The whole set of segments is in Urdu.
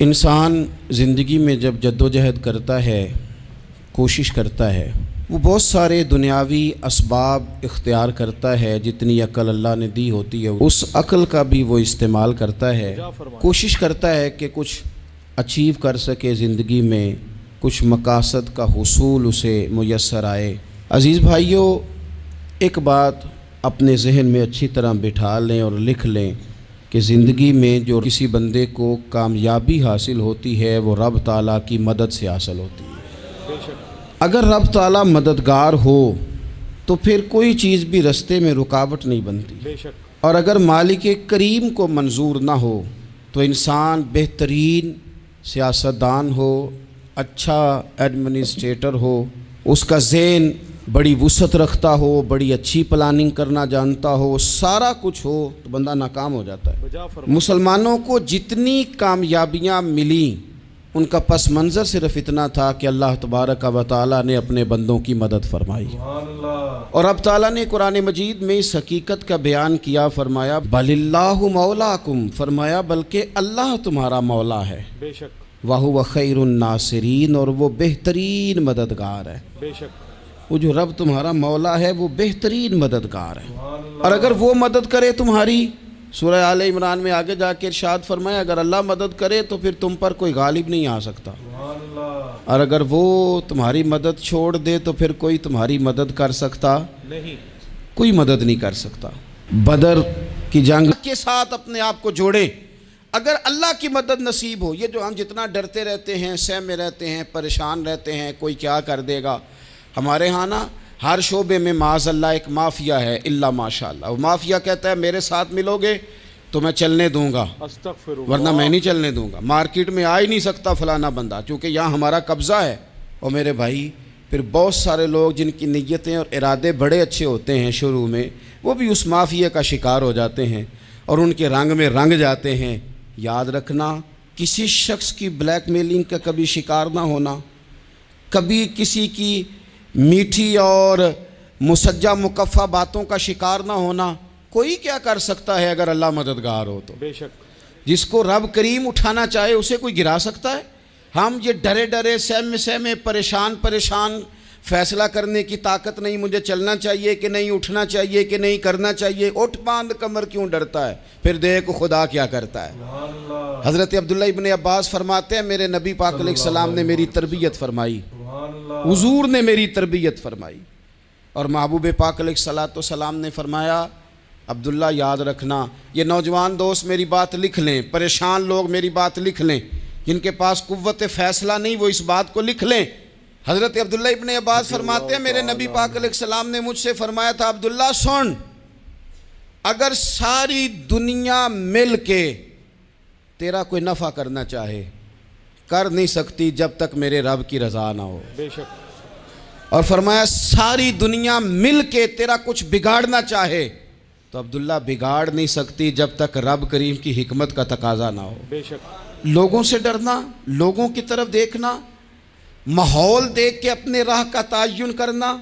انسان زندگی میں جب جدوجہد کرتا ہے، کوشش کرتا ہے، وہ بہت سارے دنیاوی اسباب اختیار کرتا ہے، جتنی عقل اللہ نے دی ہوتی ہے اس عقل کا بھی وہ استعمال کرتا ہے، کوشش کرتا ہے کہ کچھ اچیو کر سکے زندگی میں، کچھ مقاصد کا حصول اسے میسر آئے۔ عزیز بھائیوں، ایک بات اپنے ذہن میں اچھی طرح بٹھا لیں اور لکھ لیں کہ زندگی میں جو کسی بندے کو کامیابی حاصل ہوتی ہے وہ رب تعالیٰ کی مدد سے حاصل ہوتی ہے۔ اگر رب تعالیٰ مددگار ہو تو پھر کوئی چیز بھی رستے میں رکاوٹ نہیں بنتی، اور اگر مالک کریم کو منظور نہ ہو تو انسان بہترین سیاستدان ہو، اچھا ایڈمنسٹریٹر ہو، اس کا ذہن بڑی وسعت رکھتا ہو، بڑی اچھی پلاننگ کرنا جانتا ہو، سارا کچھ ہو، تو بندہ ناکام ہو جاتا ہے۔ مسلمانوں کو جتنی کامیابیاں ملیں ان کا پس منظر صرف اتنا تھا کہ اللہ تبارک و تعالیٰ نے اپنے بندوں کی مدد فرمائی، اور اب تعالیٰ نے قرآن مجید میں اس حقیقت کا بیان کیا، فرمایا بل اللہ مولاکم، فرمایا بلکہ اللہ تمہارا مولا ہے، وَهُوَ خَيْرُ النَّاصِرِينَ، اور وہ بہترین مددگار ہے۔ وہ جو رب تمہارا مولا ہے وہ بہترین مددگار ہے، اور اگر وہ مدد کرے تمہاری، سورہ آل عمران میں آگے جا کے ارشاد فرمایا اگر اللہ مدد کرے تو پھر تم پر کوئی غالب نہیں آ سکتا، اور اگر وہ تمہاری مدد چھوڑ دے تو پھر کوئی تمہاری مدد کر سکتا نہیں، کوئی مدد نہیں کر سکتا۔ بدر کی جنگ کے ساتھ اپنے آپ کو جوڑے، اگر اللہ کی مدد نصیب ہو۔ یہ جو ہم جتنا ڈرتے رہتے ہیں، سہمے رہتے ہیں، پریشان رہتے ہیں کوئی کیا کر دے گا، ہمارے ہاں نا ہر شعبے میں معاذ اللہ ایک مافیا ہے، الا ماشاءاللہ۔ وہ مافیا کہتا ہے میرے ساتھ ملو گے تو میں چلنے دوں گا، ورنہ میں نہیں چلنے دوں گا، مارکیٹ میں آ ہی نہیں سکتا فلانا بندہ، چونکہ یہاں ہمارا قبضہ ہے۔ اور میرے بھائی پھر بہت سارے لوگ جن کی نیتیں اور ارادے بڑے اچھے ہوتے ہیں شروع میں، وہ بھی اس مافیا کا شکار ہو جاتے ہیں اور ان کے رنگ میں رنگ جاتے ہیں۔ یاد رکھنا، کسی شخص کی بلیک میلنگ کا کبھی شکار نہ ہونا، کبھی کسی کی میٹھی اور مسجع مکفہ باتوں کا شکار نہ ہونا۔ کوئی کیا کر سکتا ہے اگر اللہ مددگار ہو تو؟ بے شک جس کو رب کریم اٹھانا چاہے اسے کوئی گرا سکتا ہے؟ ہم یہ ڈرے ڈرے سہمے پریشان فیصلہ کرنے کی طاقت نہیں، مجھے چلنا چاہیے کہ نہیں، اٹھنا چاہیے کہ نہیں، کرنا چاہیے، اٹھ باندھ کمر کیوں ڈرتا ہے؟ پھر دیکھ خدا کیا کرتا ہے۔ حضرت عبداللہ ابن عباس فرماتے ہیں میرے نبی پاک علیہ السلام نے میری تربیت فرمائی، حضور نے میری تربیت فرمائی، اور محبوب پاک علیہ السلام نے فرمایا عبداللہ یاد رکھنا، یہ نوجوان دوست میری بات لکھ لیں، پریشان لوگ میری بات لکھ لیں، جن کے پاس قوت فیصلہ نہیں وہ اس بات کو لکھ لیں۔ حضرت عبداللہ ابن عباس فرماتے ہیں میرے نبی پاک علیہ السلام نے مجھ سے فرمایا تھا عبداللہ سن، اگر ساری دنیا مل کے تیرا کوئی نفع کرنا چاہے کر نہیں سکتی جب تک میرے رب کی رضا نہ ہو۔ بے شک اور فرمایا ساری دنیا مل کے تیرا کچھ بگاڑنا چاہے تو عبداللہ بگاڑ نہیں سکتی جب تک رب کریم کی حکمت کا تقاضا نہ ہو۔ بے شک لوگوں سے ڈرنا، لوگوں کی طرف دیکھنا، ماحول دیکھ کے اپنے راہ کا تعین کرنا،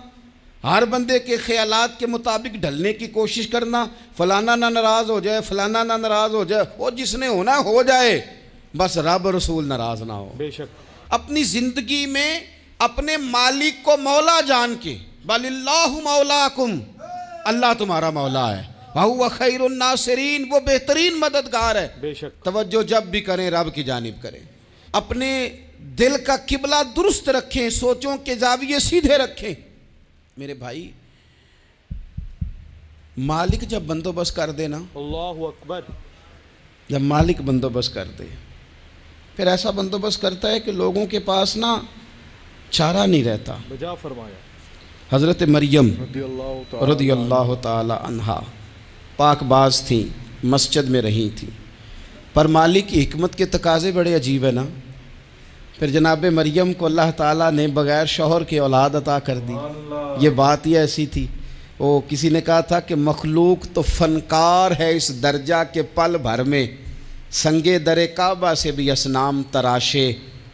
ہر بندے کے خیالات کے مطابق ڈھلنے کی کوشش کرنا، فلانا نہ ناراض ہو جائے، فلانا نہ ناراض ہو جائے، وہ جس نے ہونا ہو جائے، بس رب رسول ناراض نہ ہو۔ بے شک اپنی زندگی میں اپنے مالک کو مولا جان کے، بل اللہ مولاکم، اللہ تمہارا مولا ہے، وَهُوَ خَيْرُ النَّاصِرِينَ، وہ بہترین مددگار ہے۔ بے شک توجہ جب بھی کریں رب کی جانب کریں، اپنے دل کا قبلہ درست رکھیں، سوچوں کے زاویے سیدھے رکھیں۔ میرے بھائی مالک جب بندوبست کر دے نا، اللہ اکبر، جب مالک بندوبست کر دے پھر ایسا بندوبست کرتا ہے کہ لوگوں کے پاس نا چارہ نہیں رہتا۔ بجا فرمایا حضرت مریم رضی اللہ تعالی عنہا پاک باز تھیں، مسجد میں رہی تھیں، پر مالک کی حکمت کے تقاضے بڑے عجیب ہیں نا۔ پھر جناب مریم کو اللہ تعالیٰ نے بغیر شوہر کے اولاد عطا کر دی۔ یہ بات ہی ایسی تھی، وہ کسی نے کہا تھا کہ مخلوق تو فنکار ہے اس درجہ کے پل بھر میں سنگے در کعبہ سے بھی اصنام تراشے،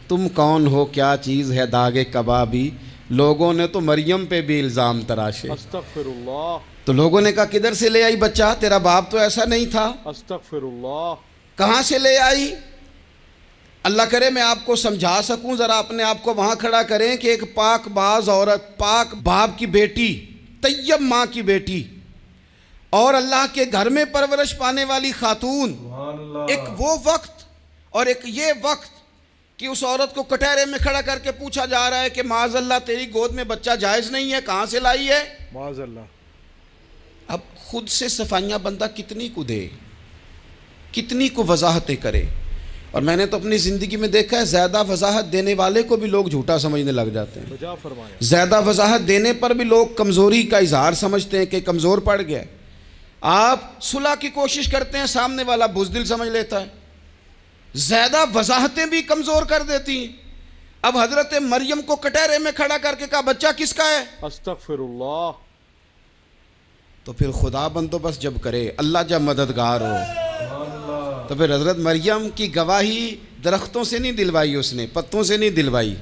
تم کون ہو کیا چیز ہے داغ کبابی، لوگوں نے تو مریم پہ بھی الزام تراشے۔ استغفر اللہ۔ تو لوگوں نے کہا کدھر سے لے آئی بچہ، تیرا باپ تو ایسا نہیں تھا۔ استغفر اللہ۔ کہاں سے لے آئی؟ اللہ کرے میں آپ کو سمجھا سکوں، ذرا اپنے آپ کو وہاں کھڑا کریں کہ ایک پاک باز عورت، پاک باپ کی بیٹی، طیب ماں کی بیٹی اور اللہ کے گھر میں پرورش پانے والی خاتون، ایک وہ وقت اور ایک یہ وقت کہ اس عورت کو کٹہرے میں کھڑا کر کے پوچھا جا رہا ہے کہ معاذ اللہ تیری گود میں بچہ جائز نہیں ہے، کہاں سے لائی ہے؟ معاذ اللہ۔ اب خود سے صفائیاں بندہ کتنی کو دے، کتنی کو وضاحتیں کرے۔ اور میں نے تو اپنی زندگی میں دیکھا ہے زیادہ وضاحت دینے والے کو بھی لوگ جھوٹا سمجھنے لگ جاتے ہیں، بجا فرمائیں۔ زیادہ وضاحت دینے پر بھی لوگ کمزوری کا اظہار سمجھتے ہیں کہ کمزور پڑ گیا۔ آپ صلح کی کوشش کرتے ہیں، سامنے والا بزدل سمجھ لیتا ہے، زیادہ وضاحتیں بھی کمزور کر دیتی ہیں۔ اب حضرت مریم کو کٹہرے میں کھڑا کر کے کہا بچہ کس کا ہے؟ استغفر اللہ۔ تو پھر خدا بندوبست جب کرے، اللہ جب مددگار ہو، تو پھر حضرت مریم کی گواہی درختوں سے نہیں دلوائی، اس نے پتوں سے نہیں دلوائی،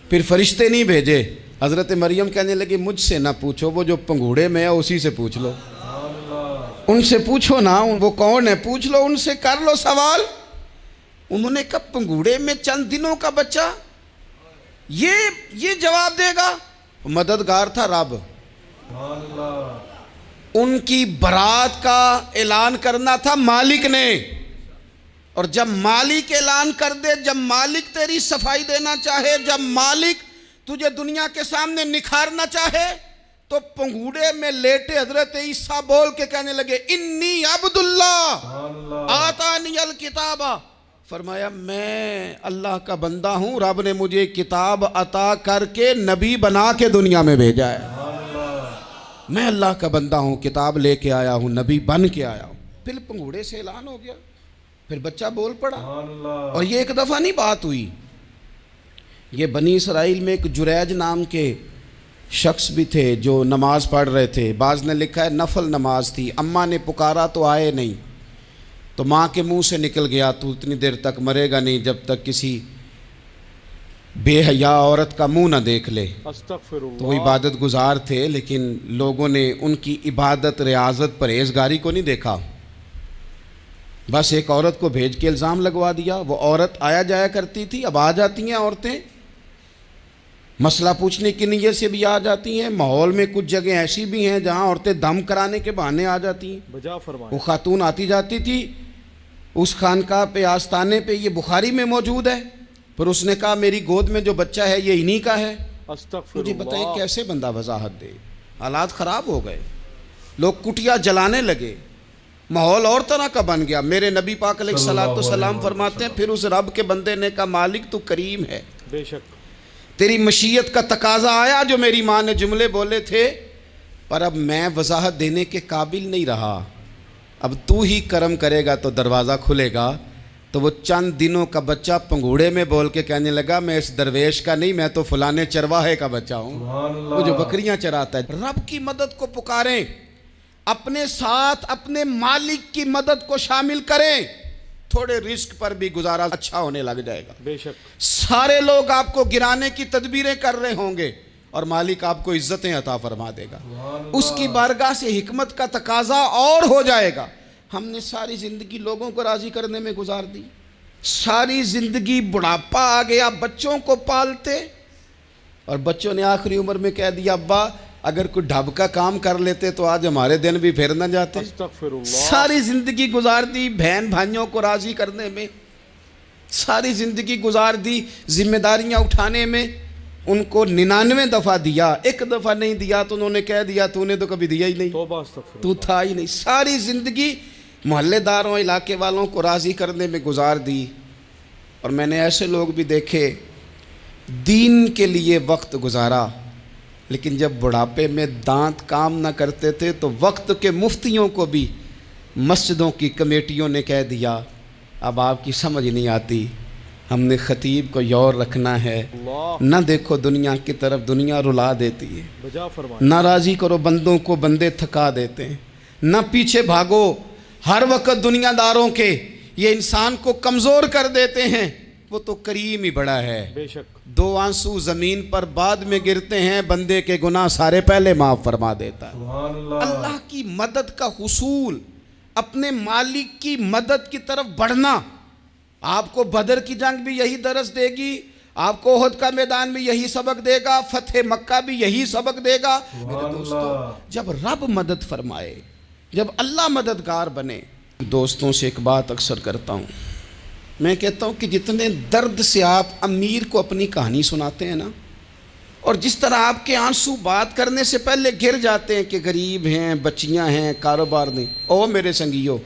پھر فرشتے نہیں بھیجے۔ حضرت مریم کہنے لگی مجھ سے نہ پوچھو، وہ جو پنگوڑے میں ہے اسی سے پوچھ لو، ان سے پوچھو نا، وہ کون ہے پوچھ لو، ان سے کر لو سوال۔ انہوں نے کہا پنگوڑے میں چند دنوں کا بچہ یہ جواب دے گا؟ مددگار تھا رب، ان کی برات کا اعلان کرنا تھا مالک نے، اور جب مالک اعلان کر دے، جب مالک تیری صفائی دینا چاہے، جب مالک تجھے دنیا کے سامنے نکھارنا چاہے، تو پنگوڑے میں لیٹے حضرت عیسیٰ بول کے کہنے لگے انی عبداللہ آتانی الکتاب، فرمایا میں اللہ کا بندہ ہوں، رب نے مجھے کتاب عطا کر کے نبی بنا کے دنیا میں بھیجا ہے، میں اللہ کا بندہ ہوں، کتاب لے کے آیا ہوں، نبی بن کے آیا ہوں۔ پھر پنگوڑے سے اعلان ہو گیا، پھر بچہ بول پڑا۔ اور یہ ایک دفعہ نہیں بات ہوئی، یہ بنی اسرائیل میں ایک جریج نام کے شخص بھی تھے جو نماز پڑھ رہے تھے، بعض نے لکھا ہے نفل نماز تھی، اماں نے پکارا تو آئے نہیں، تو ماں کے منہ سے نکل گیا تو اتنی دیر تک مرے گا نہیں جب تک کسی بے حیا عورت کا منہ نہ دیکھ لے۔ استغفر اللہ۔ تو وہ عبادت گزار تھے، لیکن لوگوں نے ان کی عبادت، ریاضت، پرہیزگاری کو نہیں دیکھا، بس ایک عورت کو بھیج کے الزام لگوا دیا۔ وہ عورت آیا جایا کرتی تھی، اب آ جاتی ہیں عورتیں، مسئلہ پوچھنے کی نیت سے بھی آ جاتی ہیں۔ ماحول میں کچھ جگہ ایسی بھی ہیں جہاں عورتیں دم کرانے کے بہانے آ جاتی ہیں۔ بجا فرمائیں۔ وہ خاتون آتی جاتی تھی اس خانقاہ پہ، آستانے پہ، یہ بخاری میں موجود ہے، پھر اس نے کہا میری گود میں جو بچہ ہے یہ انہی کا ہے۔ استغفر مجھے اللہ۔ بتائیں کیسے بندہ وضاحت دے؟ حالات خراب ہو گئے، لوگ کٹیا جلانے لگے، ماحول اور طرح کا بن گیا۔ میرے نبی پاک علیہ السلام فرماتے ہیں پھر اس رب کے بندے نے کہا مالک تو کریم ہے، بے شک تیری مشیت کا تقاضا آیا جو میری ماں نے جملے بولے تھے، پر اب میں وضاحت دینے کے قابل نہیں رہا، اب تو ہی کرم کرے گا تو دروازہ کھلے گا۔ تو وہ چند دنوں کا بچہ پنگوڑے میں بول کے کہنے لگا میں اس درویش کا نہیں، میں تو فلانے چرواہے کا بچہ ہوں، وہ جو بکریاں چراتا ہے۔ رب کی مدد کو پکاریں، اپنے ساتھ اپنے مالک کی مدد کو شامل کریں، تھوڑے رزق پر بھی گزارا اچھا ہونے لگ جائے گا۔ بے شک سارے لوگ آپ کو گرانے کی تدبیریں کر رہے ہوں گے اور مالک آپ کو عزتیں عطا فرما دے گا، اس کی بارگاہ سے حکمت کا تقاضا اور ہو جائے گا۔ ہم نے ساری زندگی لوگوں کو راضی کرنے میں گزار دی، ساری زندگی بڑھاپا آ گیا بچوں کو پالتے، اور بچوں نے آخری عمر میں کہہ دیا ابا اگر کوئی ڈھب کا کام کر لیتے تو آج ہمارے دن بھی پھر نہ جاتے۔ استغفر اللہ۔ ساری زندگی گزار دی بہن بھائیوں کو راضی کرنے میں، ساری زندگی گزار دی ذمہ داریاں اٹھانے میں، ان کو 99 دفعہ دیا، ایک دفعہ نہیں دیا تو انہوں نے کہہ دیا تو نے تو کبھی دیا ہی نہیں، توبہ استغفر تو تھا ہی نہیں۔ ساری زندگی محلے داروں، علاقے والوں کو راضی کرنے میں گزار دی۔ اور میں نے ایسے لوگ بھی دیکھے دین کے لیے وقت گزارا، لیکن جب بڑھاپے میں دانت کام نہ کرتے تھے تو وقت کے مفتیوں کو بھی مسجدوں کی کمیٹیوں نے کہہ دیا اب آپ کی سمجھ نہیں آتی، ہم نے خطیب کو یور رکھنا ہے، اللہ۔ نہ دیکھو دنیا کی طرف، دنیا رلا دیتی ہے، بجا فرمائیں۔ نہ راضی کرو بندوں کو، بندے تھکا دیتے ہیں، نہ پیچھے بھاگو ہر وقت دنیا داروں کے، یہ انسان کو کمزور کر دیتے ہیں، وہ تو کریم ہی بڑا ہے۔ بے شک 2 آنسو زمین پر بعد میں گرتے ہیں، بندے کے گناہ سارے پہلے معاف فرما دیتا ہے۔ سبحان اللہ۔ اللہ کی مدد کا حصول، اپنے مالک کی مدد کی طرف بڑھنا، آپ کو بدر کی جنگ بھی یہی درس دے گی، آپ کو احد کا میدان بھی یہی سبق دے گا، فتح مکہ بھی یہی سبق دے گا۔ میرے دوستو، جب رب مدد فرمائے، جب اللہ مددگار بنے۔ دوستوں سے ایک بات اکثر کرتا ہوں، میں کہتا ہوں کہ جتنے درد سے آپ امیر کو اپنی کہانی سناتے ہیں نا، اور جس طرح آپ کے آنسو بات کرنے سے پہلے گر جاتے ہیں کہ غریب ہیں، بچیاں ہیں، کاروبار نہیں، او میرے سنگیو،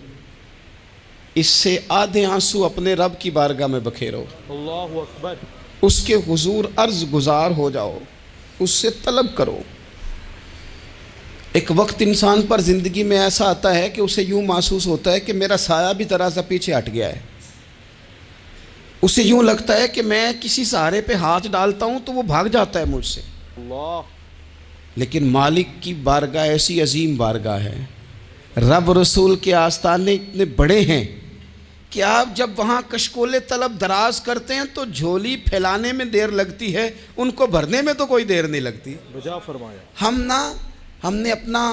اس سے آدھے آنسو اپنے رب کی بارگاہ میں بکھیرو، اللہ اکبر، اس کے حضور عرض گزار ہو جاؤ، اس سے طلب کرو۔ ایک وقت انسان پر زندگی میں ایسا آتا ہے کہ اسے یوں محسوس ہوتا ہے کہ میرا سایہ بھی ذرا سا پیچھے ہٹ گیا ہے، اسے یوں لگتا ہے کہ میں کسی سہارے پہ ہاتھ ڈالتا ہوں تو وہ بھاگ جاتا ہے مجھ سے۔ اللہ، لیکن مالک کی بارگاہ ایسی عظیم بارگاہ ہے، رب رسول کے آستانے اتنے بڑے ہیں کہ آپ جب وہاں کشکول طلب دراز کرتے ہیں تو جھولی پھیلانے میں دیر لگتی ہے، ان کو بھرنے میں تو کوئی دیر نہیں لگتی۔ بجا فرمایا، ہم نے اپنا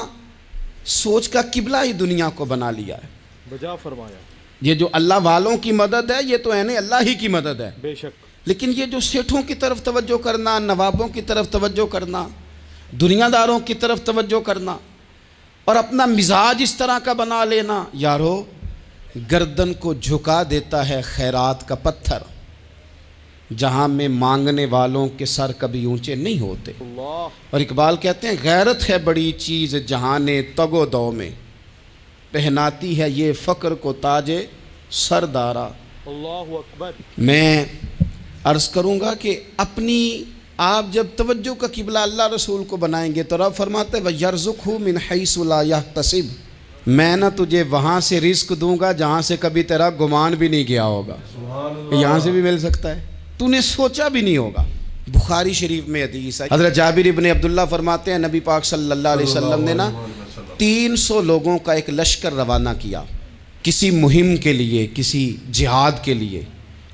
سوچ کا قبلہ ہی دنیا کو بنا لیا ہے۔ بجا فرمایا، یہ جو اللہ والوں کی مدد ہے یہ تو اللہ ہی کی مدد ہے، بے شک، لیکن یہ جو سیٹھوں کی طرف توجہ کرنا، نوابوں کی طرف توجہ کرنا، دنیا داروں کی طرف توجہ کرنا اور اپنا مزاج اس طرح کا بنا لینا، یارو گردن کو جھکا دیتا ہے خیرات کا پتھر، جہاں میں مانگنے والوں کے سر کبھی اونچے نہیں ہوتے۔ اللہ، اور اقبال کہتے ہیں غیرت ہے بڑی چیز جہان تگ و دو میں، پہناتی ہے یہ فقر کو تاج سردارا۔ اللہ اکبر، میں عرض کروں گا کہ اپنی آپ جب توجہ کا قبلہ اللہ رسول کو بنائیں گے تو رب فرماتے ہیں وَيَرْزُقْهُ مِنْ حَيْثُ لَا يَحْتَسِبُ، میں نہ تجھے وہاں سے رزق دوں گا جہاں سے کبھی تیرا گمان بھی نہیں گیا ہوگا، یہاں سے بھی مل سکتا ہے، تو نے سوچا بھی نہیں ہوگا۔ بخاری شریف میں حدیث ہے، حضرت جابر ابن عبداللہ فرماتے ہیں نبی پاک صلی اللہ علیہ وسلم نے 300 لوگوں کا ایک لشکر روانہ کیا کسی مہم کے لیے، کسی جہاد کے لیے۔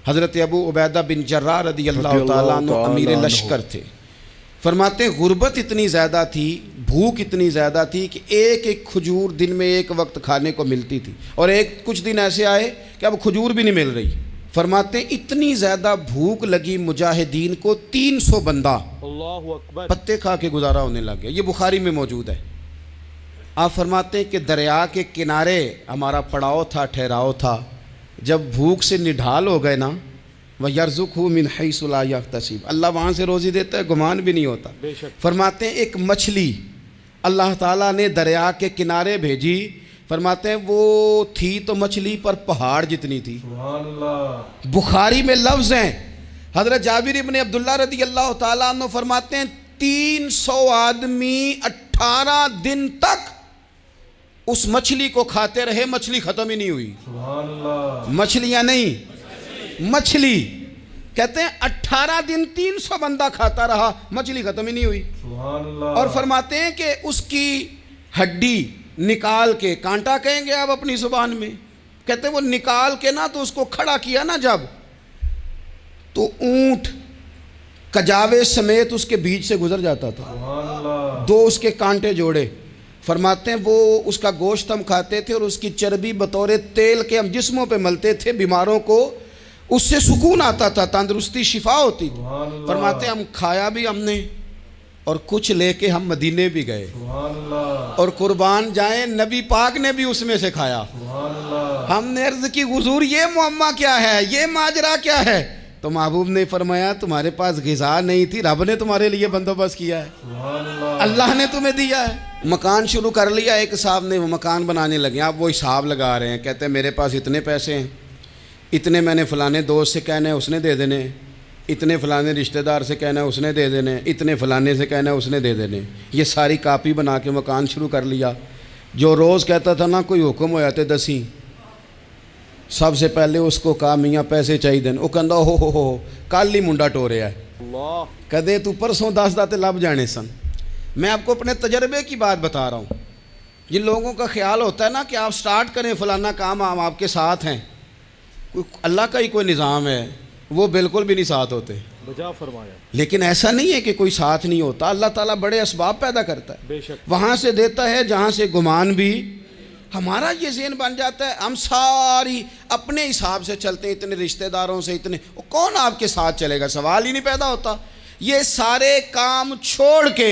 حضرت ابو عبیدہ بن جراح رضی اللہ تعالیٰ عنہ امیر لشکر تھے۔ فرماتے ہیں غربت اتنی زیادہ تھی، بھوک اتنی زیادہ تھی کہ ایک ایک کھجور دن میں ایک وقت کھانے کو ملتی تھی، اور کچھ دن ایسے آئے کہ اب کھجور بھی نہیں مل رہی۔ فرماتے ہیں اتنی زیادہ بھوک لگی مجاہدین کو، 300 بندہ اللہ اکبر، پتے کھا کے گزارا ہونے لگ گیا۔ یہ بخاری میں موجود ہے۔ آپ فرماتے ہیں کہ دریا کے کنارے ہمارا پڑاؤ تھا، ٹھہراؤ تھا، جب بھوک سے نڈھال ہو گئے نا، وَيَرْزُقْهُ مِنْ حَيْثُ لَا يَحْتَسِبُ، اللہ وہاں سے روزی دیتا ہے، گمان بھی نہیں ہوتا۔ بے شک، فرماتے ہیں ایک مچھلی اللہ تعالیٰ نے دریا کے کنارے بھیجی، فرماتے ہیں وہ تھی تو مچھلی پر پہاڑ جتنی تھی۔ سبحان اللہ، بخاری میں لفظ ہیں، حضرت جابر ابن عبداللہ رضی اللہ تعالیٰ عنہ فرماتے ہیں 300 آدمی 18 دن تک اس مچھلی کو کھاتے رہے، مچھلی ختم ہی نہیں ہوئی۔ سبحان اللہ، مچھلیاں نہیں، مچھلی کہتے ہیں 18 دن 300 بندہ کھاتا رہا، مچھلی ختم ہی نہیں ہوئی۔ سبحان اللہ، اور فرماتے ہیں کہ اس کی ہڈی نکال کے، کانٹا کہیں گے آپ اپنی زبان میں، کہتے ہیں وہ نکال کے نا تو اس کو کھڑا کیا نا جب، تو اونٹ کجاوے سمیت اس کے بیچ سے گزر جاتا تھا، سبحان اللہ، 2 اس کے کانٹے جوڑے۔ فرماتے ہیں وہ اس کا گوشت ہم کھاتے تھے اور اس کی چربی بطور تیل کے ہم جسموں پہ ملتے تھے، بیماروں کو اس سے سکون آتا تھا، تندرستی شفا ہوتی تھی۔ سبحان اللہ، فرماتے ہیں ہم کھایا بھی ہم نے اور کچھ لے کے ہم مدینے بھی گئے، سبحان اللہ، اور قربان جائیں نبی پاک نے بھی اس میں سے کھایا۔ سبحان اللہ، ہم نے عرض کی حضور یہ معمہ کیا ہے، یہ ماجرا کیا ہے؟ تو محبوب نے فرمایا تمہارے پاس غذا نہیں تھی، رب نے تمہارے لیے بندوبست کیا ہے، سبحان اللہ، اللہ نے تمہیں دیا ہے۔ مکان شروع کر لیا، ایک صاحب نے وہ مکان بنانے لگے، آپ وہ حساب لگا رہے ہیں، کہتے ہیں میرے پاس اتنے پیسے ہیں، اتنے میں نے فلانے دوست سے کہنا ہے اس نے دے دینے، اتنے فلانے رشتہ دار سے کہنا ہے اس نے دے دینے، اتنے فلانے سے کہنا ہے اس نے دے دینے۔ یہ ساری کاپی بنا کے مکان شروع کر لیا۔ جو روز کہتا تھا نا کوئی حکم ہو جاتے 10 سب سے پہلے اس کو کہا میاں پیسے چاہیے دین، وہ کہندا ہو کل ہی منڈا ٹوریا ہے، اللہ، کدے تو پرسوں 10 داتے لب جانے سن۔ میں آپ کو اپنے تجربے کی بات بتا رہا ہوں۔ جن لوگوں کا خیال ہوتا ہے نا کہ آپ سٹارٹ کریں فلانا کام، ہم آپ کے ساتھ ہیں، کوئی اللہ کا ہی کوئی نظام ہے، وہ بالکل بھی نہیں ساتھ ہوتے۔ بجا فرمایا، لیکن ایسا نہیں ہے کہ کوئی ساتھ نہیں ہوتا، اللہ تعالیٰ بڑے اسباب پیدا کرتا ہے، بے شک، وہاں سے دیتا ہے جہاں سے گمان بھی ہمارا یہ ذہن بن جاتا ہے ہم ساری اپنے حساب سے چلتے ہیں، اتنے رشتہ داروں سے اتنے، کون آپ کے ساتھ چلے گا؟ سوال ہی نہیں پیدا ہوتا۔ یہ سارے کام چھوڑ کے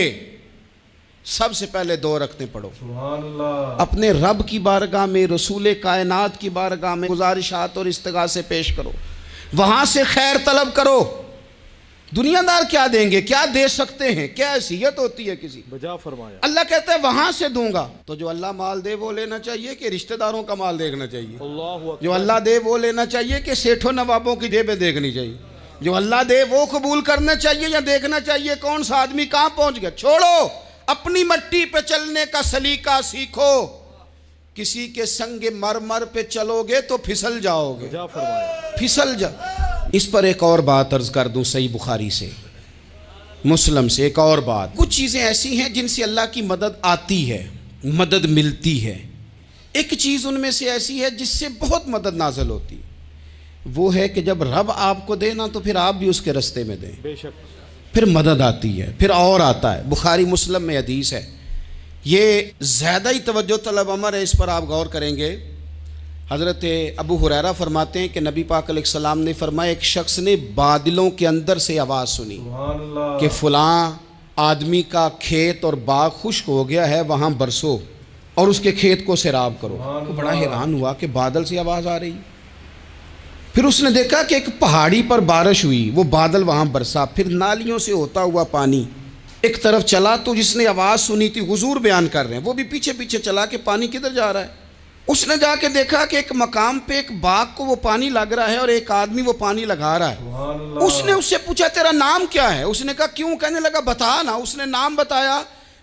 سب سے پہلے 2 رکعتیں پڑھو، سبحان اللہ، اپنے رب کی بارگاہ میں، رسول کائنات کی بارگاہ میں گزارشات اور استغاثے پیش کرو، وہاں سے خیر طلب کرو۔ دنیا دار کیا دیں گے؟ کیا دے سکتے ہیں؟ کیا حیثیت ہوتی ہے کسی؟ بجا فرمایا، اللہ کہتا ہے وہاں سے دوں گا۔ تو جو اللہ مال دے وہ لینا چاہیے کہ رشتہ داروں کا مال دیکھنا چاہیے؟ اللہ جو اکبر، اللہ دے وہ لینا چاہیے کہ سیٹھوں نوابوں کی جیبیں دیکھنی چاہیے؟ جو اللہ دے وہ قبول کرنا چاہیے یا دیکھنا چاہیے کون سا آدمی کہاں پہنچ گیا؟ چھوڑو، اپنی مٹی پہ چلنے کا سلیقہ سیکھو۔ کسی کے سنگ مرمر پہ چلو گے تو پھسل جاؤ گے، بجا فرمایا، پھسل جا۔ اس پر ایک اور بات عرض کر دوں، صحیح بخاری سے، مسلم سے ایک اور بات۔ کچھ چیزیں ایسی ہیں جن سے اللہ کی مدد آتی ہے، مدد ملتی ہے۔ ایک چیز ان میں سے ایسی ہے جس سے بہت مدد نازل ہوتی ہے، وہ ہے کہ جب رب آپ کو دے نا تو پھر آپ بھی اس کے رستے میں دیں، بے شک، پھر مدد آتی ہے، پھر اور آتا ہے۔ بخاری مسلم میں حدیث ہے، یہ زیادہ ہی توجہ طلب امر ہے، اس پر آپ غور کریں گے۔ حضرت ابو ہریرہ فرماتے ہیں کہ نبی پاک علیہ السلام نے فرمایا ایک شخص نے بادلوں کے اندر سے آواز سنی سبحان اللہ، کہ فلاں آدمی کا کھیت اور باغ خشک ہو گیا ہے، وہاں برسو اور اس کے کھیت کو سیراب کرو۔ وہ بڑا حیران ہوا کہ بادل سے آواز آ رہی۔ پھر اس نے دیکھا کہ ایک پہاڑی پر بارش ہوئی، وہ بادل وہاں برسا، پھر نالیوں سے ہوتا ہوا پانی ایک طرف چلا۔ تو جس نے آواز سنی تھی، حضور بیان کر رہے ہیں، وہ بھی پیچھے پیچھے چلا کہ پانی کدھر جا رہا ہے۔ اس نے جا کے دیکھا کہ ایک مقام پہ ایک باغ کو وہ پانی لگ رہا ہے اور ایک آدمی وہ پانی لگا رہا ہے۔ سبحان اللہ، اس نے اس سے پوچھا تیرا نام کیا ہے؟ اس نے کہا کیوں؟ کہنے لگا بتا نا۔ اس نے نام بتایا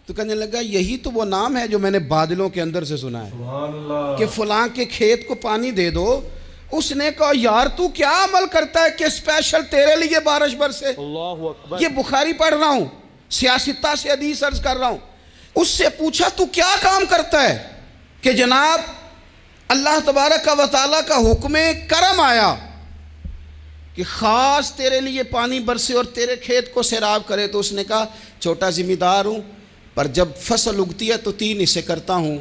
تو کہنے لگا یہی تو وہ نام ہے جو میں نے بادلوں کے اندر سے سنا ہے سبحان اللہ، کہ فلاں کے کھیت کو پانی دے دو۔ اس نے کہا یار تو کیا عمل کرتا ہے کہ اسپیشل تیرے لیے بارش برسے؟ اللہ اکبر، یہ بخاری پڑھ رہا ہوں، سیاستہ سے حدیث عرض کر رہا ہوں۔ اس سے پوچھا تو کیا کام کرتا ہے کہ جناب اللہ تبارک و تعالیٰ کا حکم کرم آیا کہ خاص تیرے لیے پانی برسے اور تیرے کھیت کو سیراب کرے؟ تو اس نے کہا چھوٹا ذمہ دار ہوں، پر جب فصل اگتی ہے تو 3 حصے کرتا ہوں،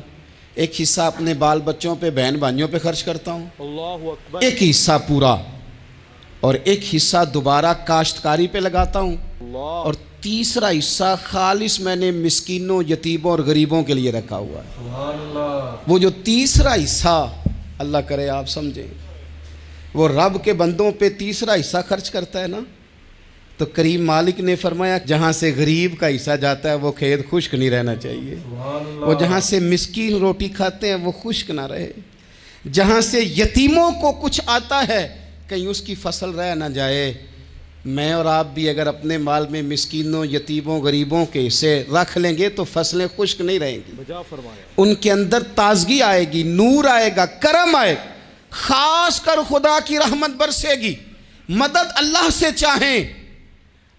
ایک حصہ اپنے بال بچوں پہ، بہن بھائیوں پہ خرچ کرتا ہوں، اللہ اکبر، ایک حصہ پورا، اور ایک حصہ دوبارہ کاشتکاری پہ لگاتا ہوں، اللہ، اور تیسرا حصہ خالص میں نے مسکینوں، یتیموں اور غریبوں کے لیے رکھا ہوا ہے۔ سبحان اللہ، وہ جو تیسرا حصہ، اللہ کرے آپ سمجھیں، وہ رب کے بندوں پہ تیسرا حصہ خرچ کرتا ہے نا، تو کریم مالک نے فرمایا جہاں سے غریب کا حصہ جاتا ہے وہ کھیت خشک نہیں رہنا چاہیے، سبحان اللہ، وہ جہاں سے مسکین روٹی کھاتے ہیں وہ خشک نہ رہے، جہاں سے یتیموں کو کچھ آتا ہے کہیں اس کی فصل رہ نہ جائے۔ میں اور آپ بھی اگر اپنے مال میں مسکینوں، یتیموں، غریبوں کے حصے رکھ لیں گے تو فصلیں خشک نہیں رہیں گی، بجا فرمایا، ان کے اندر تازگی آئے گی، نور آئے گا، کرم آئے گا، خاص کر خدا کی رحمت برسے گی۔ مدد اللہ سے چاہیں،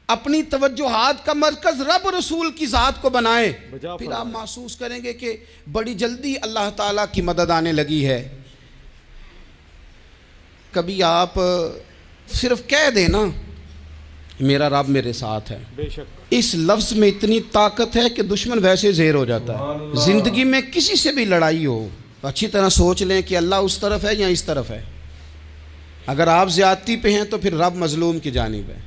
اپنی توجہات کا مرکز رب رسول کی ذات کو بنائیں، بجا پھر آپ فرمایا، محسوس کریں گے کہ بڑی جلدی اللہ تعالیٰ کی مدد آنے لگی ہے۔ کبھی آپ صرف کہہ دیں نا میرا رب میرے ساتھ ہے، بے شک، اس لفظ میں اتنی طاقت ہے کہ دشمن ویسے زیر ہو جاتا سبحان ہے۔ اللہ، زندگی میں کسی سے بھی لڑائی ہو تو اچھی طرح سوچ لیں کہ اللہ اس طرف ہے یا اس طرف ہے۔ اگر آپ زیادتی پہ ہیں تو پھر رب مظلوم کی جانب ہے۔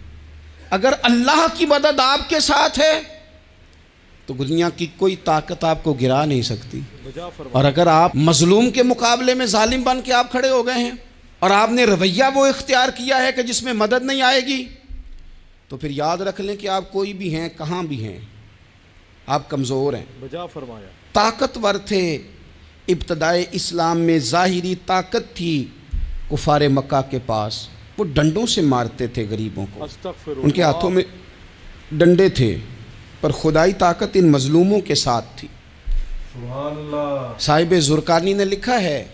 اگر اللہ کی مدد آپ کے ساتھ ہے تو دنیا کی کوئی طاقت آپ کو گرا نہیں سکتی، بجا فرمایا، اور اگر آپ مظلوم کے مقابلے میں ظالم بن کے آپ کھڑے ہو گئے ہیں اور آپ نے رویہ وہ اختیار کیا ہے کہ جس میں مدد نہیں آئے گی، تو پھر یاد رکھ لیں کہ آپ کوئی بھی ہیں، کہاں بھی ہیں، آپ کمزور ہیں۔ بجا فرمایا، طاقتور تھے ابتدائے اسلام میں، ظاہری طاقت تھی کفار مکہ کے پاس، وہ ڈنڈوں سے مارتے تھے غریبوں کو، استغفر ان کے ہاتھوں میں ڈنڈے تھے، پر خدائی طاقت ان مظلوموں کے ساتھ تھی۔ سبحان اللہ، صاحب زرقانی نے لکھا ہے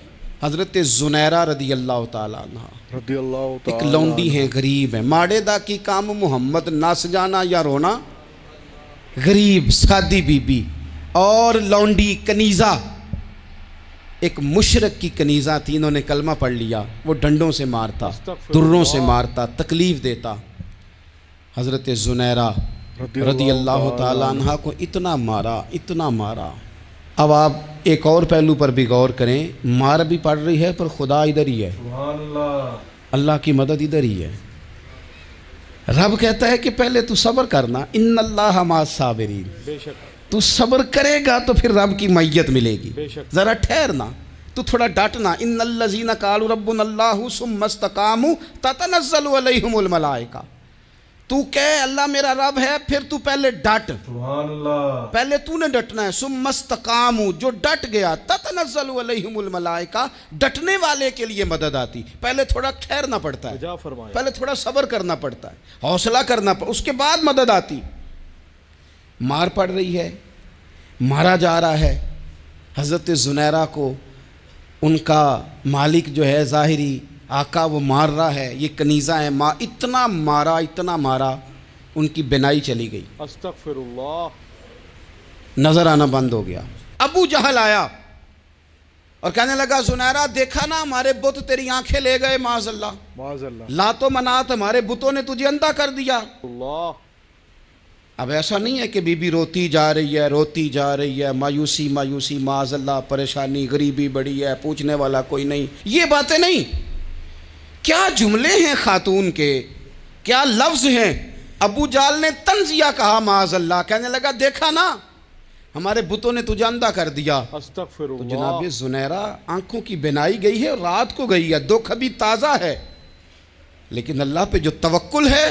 حضرت زنیرہ رضی اللہ تعالیٰ عنہ رضی اللہ ایک تعالی، لونڈی ہیں، غریب ہیں، ماڑے دا کی کام محمد نس جانا یا رونا، غریب سادی بی بی اور لونڈی کنیزہ، ایک مشرک کی کنیزہ تھی، انہوں نے کلمہ پڑھ لیا، وہ ڈنڈوں سے مارتا، دروں سے مارتا، تکلیف دیتا۔ حضرت زنیرہ رضی اللہ تعالیٰ عنہ کو اتنا مارا، اتنا مارا اب آپ ایک اور پہلو پر بھی غور کریں، مار بھی پڑ رہی ہے پر خدا ادھر ہی ہے، سبحان اللہ اللہ کی مدد ادھر ہی ہے۔ رب کہتا ہے کہ پہلے تو صبر کرنا، ان اللہ مع الصابرین، بے شک تو صبر کرے گا تو پھر رب کی معیت ملے گی، بے شک ذرا ٹھہرنا، تو تھوڑا ڈٹنا، ان الذین قالوا ربنا اللہ ثم استقاموا تتنزل علیہم الملائکہ، تو کہے اللہ میرا رب ہے، پھر تو پہلے ڈٹ، سبحان اللہ پہلے تو نے ڈٹنا ہے، ثم استقاموا، جو ڈٹ گیا، تتنزل علیہم الملائکہ، ڈٹنے والے کے لیے مدد آتی، پہلے تھوڑا ٹھہرنا پڑتا ہے، جا فرمایا پہلے تھوڑا صبر کرنا پڑتا ہے، حوصلہ کرنا پڑتا، اس کے بعد مدد آتی۔ مار پڑ رہی ہے، مارا جا رہا ہے، حضرت زنیرہ کو ان کا مالک جو ہے ظاہری آقا وہ مار رہا ہے، یہ کنیزہ ہے، اتنا مارا ان کی بینائی چلی گئی، استغفر اللہ نظر آنا بند ہو گیا۔ ابو جہل آیا اور کہنے لگا زنیرہ دیکھا نا ہمارے بت تیری آنکھیں لے گئے، معاذ اللہ، معاذ اللہ لات و منات ہمارے بتوں نے تجھے اندھا کر دیا۔ اللہ اب ایسا نہیں ہے کہ بی بی روتی جا رہی ہے، مایوسی معاذ اللہ، پریشانی، غریبی بڑی ہے، پوچھنے والا کوئی نہیں، یہ باتیں نہیں، کیا جملے ہیں خاتون کے، کیا لفظ ہیں۔ ابو جال نے تنزیہ کہا معاذ اللہ، کہنے لگا دیکھا نا ہمارے بتوں نے تجھے اندھا کر دیا۔ استغفر تو اللہ جناب زنیرہ آنکھوں کی بینائی گئی ہے اور رات کو گئی ہے، دکھ ابھی تازہ ہے، لیکن اللہ پہ جو توکل ہے،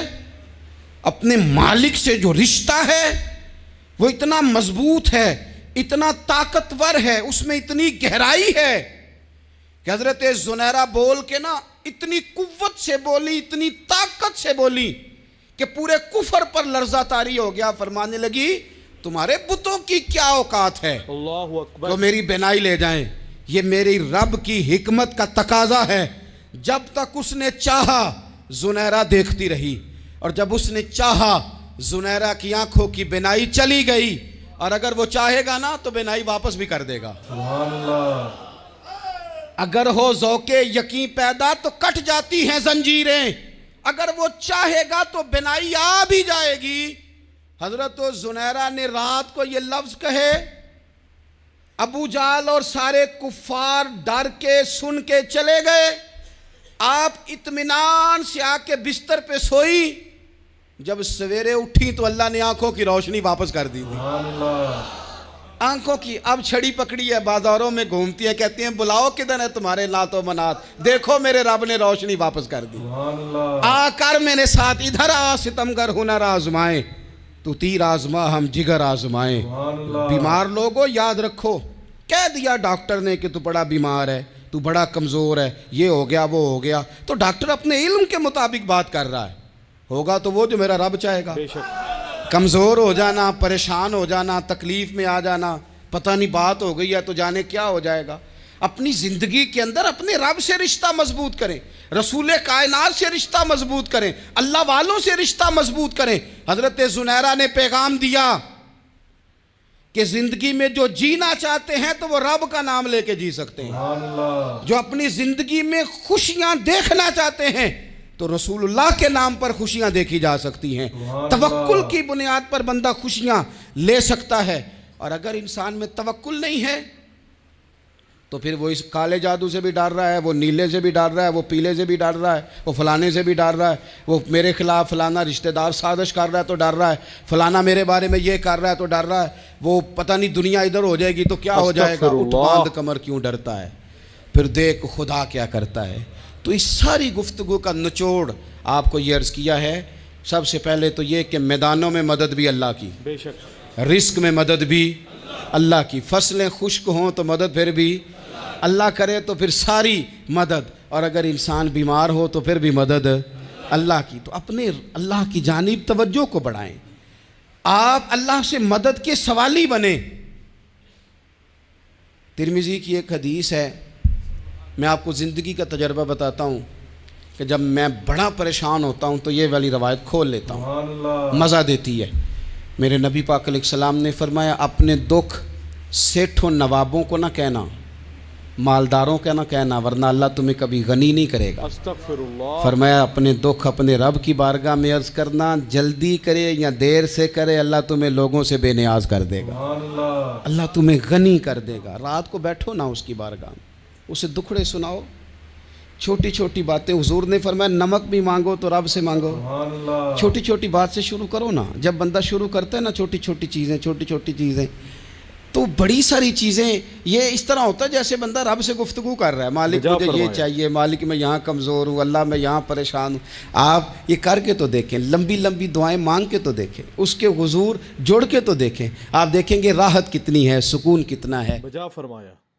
اپنے مالک سے جو رشتہ ہے وہ اتنا مضبوط ہے، اتنا طاقتور ہے، اس میں اتنی گہرائی ہے کہ حضرت زنیرہ بول کے نا اتنی قوت سے بولی، اتنی طاقت سے بولی کہ پورے کفر پر لرزہ طاری ہو گیا، فرمانے لگی تمہارے بتوں کی کیا اوقات ہے اللہ تو اکبر میری بینائی لے جائیں، یہ میری رب کی حکمت کا تقاضا ہے۔ جب تک اس نے چاہا زنیرہ دیکھتی رہی، اور جب اس نے چاہا زنیرہ کی آنکھوں کی بینائی چلی گئی، اور اگر وہ چاہے گا نا تو بینائی واپس بھی کر دے گا۔ سبحان اللہ اگر ہو ذوق یقین پیدا تو کٹ جاتی ہیں زنجیریں، اگر وہ چاہے گا تو بینائی آ بھی جائے گی۔ حضرت زنیرہ نے رات کو یہ لفظ کہے، ابو جال اور سارے کفار ڈر کے سن کے چلے گئے، آپ اطمینان سے آ کے بستر پہ سوئی، جب سویرے اٹھی تو اللہ نے آنکھوں کی روشنی واپس کر دی تھی، سبحان اللہ آنکھوں کی۔ اب چھڑی پکڑی ہے، بازاروں میں گھومتی ہے، کہتی ہیں بلاؤ کدھر ہے تمہارے لات و منات، دیکھو میرے رب نے روشنی واپس کر دی، سبحان اللہ آ کر میرے ساتھ ادھر آ، ستمگر ہنر آزمائیں، تو تیر آزما ہم جگر آزمائیں۔ سبحان اللہ بیمار لوگوں یاد رکھو، کہہ دیا ڈاکٹر نے کہ تو بڑا بیمار ہے، تو بڑا کمزور ہے، یہ ہو گیا وہ ہو گیا، تو ڈاکٹر اپنے علم کے مطابق بات کر رہا ہے، ہوگا تو وہ جو میرا رب چاہے گا۔ بے شک کمزور ہو جانا، پریشان ہو جانا، تکلیف میں آ جانا، پتہ نہیں بات ہو گئی ہے تو جانے کیا ہو جائے گا۔ اپنی زندگی کے اندر اپنے رب سے رشتہ مضبوط کریں، رسول کائنات سے رشتہ مضبوط کریں، اللہ والوں سے رشتہ مضبوط کریں۔ حضرت زنیرہ نے پیغام دیا کہ زندگی میں جو جینا چاہتے ہیں تو وہ رب کا نام لے کے جی سکتے ہیں، سبحان اللہ جو اپنی زندگی میں خوشیاں دیکھنا چاہتے ہیں تو رسول اللہ کے نام پر خوشیاں دیکھی جا سکتی ہیں۔ سبحان توکل اللہ کی بنیاد پر بندہ خوشیاں لے سکتا ہے، اور اگر انسان میں توکل نہیں ہے تو پھر وہ اس کالے جادو سے بھی ڈر رہا ہے، وہ نیلے سے بھی ڈر رہا ہے، وہ پیلے سے بھی ڈر رہا ہے، وہ فلانے سے بھی ڈر رہا ہے، وہ میرے خلاف فلانا رشتہ دار سازش کر رہا ہے تو ڈر رہا ہے، فلانا میرے بارے میں یہ کر رہا ہے تو ڈر رہا ہے، وہ پتہ نہیں دنیا ادھر ہو جائے گی تو کیا ہو جائے گا، استغفر اٹھ اللہ۔ باندھ کمر کیوں ڈرتا ہے۔ پھر دیکھ خدا کیا کرتا ہے۔ تو اس ساری گفتگو کا نچوڑ آپ کو یہ عرض کیا ہے، سب سے پہلے تو یہ کہ میدانوں میں مدد بھی اللہ کی، بے شک رزق میں مدد بھی اللہ کی، فصلیں خشک ہوں تو مدد پھر بھی اللہ کرے، تو پھر ساری مدد، اور اگر انسان بیمار ہو تو پھر بھی مدد اللہ کی۔ تو اپنے اللہ کی جانب توجہ کو بڑھائیں، آپ اللہ سے مدد کے سوالی بنیں۔ ترمذی کی ایک حدیث ہے، میں آپ کو زندگی کا تجربہ بتاتا ہوں کہ جب میں بڑا پریشان ہوتا ہوں تو یہ والی روایت کھول لیتا ہوں، سبحان اللہ مزہ دیتی ہے۔ میرے نبی پاک علیہ السلام نے فرمایا، اپنے دکھ سیٹھوں نوابوں کو نہ کہنا، مالداروں کا نہ کہنا ورنہ اللہ تمہیں کبھی غنی نہیں کرے گا۔ استغفرullah۔ فرمایا اپنے دکھ اپنے رب کی بارگاہ میں عرض کرنا، جلدی کرے یا دیر سے کرے اللہ تمہیں لوگوں سے بے نیاز کر دے گا، سبحان اللہ۔ اللہ تمہیں غنی کر دے گا۔ رات کو بیٹھو نا اس کی بارگاہ میں، اسے دکھڑے سناؤ، چھوٹی چھوٹی باتیں۔ حضور نے فرمایا نمک بھی مانگو تو رب سے مانگو، سبحان اللہ۔ چھوٹی چھوٹی بات سے شروع کرو نا۔ جب بندہ شروع کرتا ہے نا چھوٹی چھوٹی چیزیں تو بڑی ساری چیزیں یہ اس طرح ہوتا ہے جیسے بندہ رب سے گفتگو کر رہا ہے، مالک بجا مجھے یہ فرمایا۔ چاہیے، مالک میں یہاں کمزور ہوں، اللہ میں یہاں پریشان ہوں۔ آپ یہ کر کے تو دیکھیں، لمبی لمبی دعائیں مانگ کے تو دیکھیں، اس کے حضور جوڑ کے تو دیکھیں، آپ دیکھیں گے راحت کتنی ہے، سکون کتنا ہے۔ بجا فرمایا۔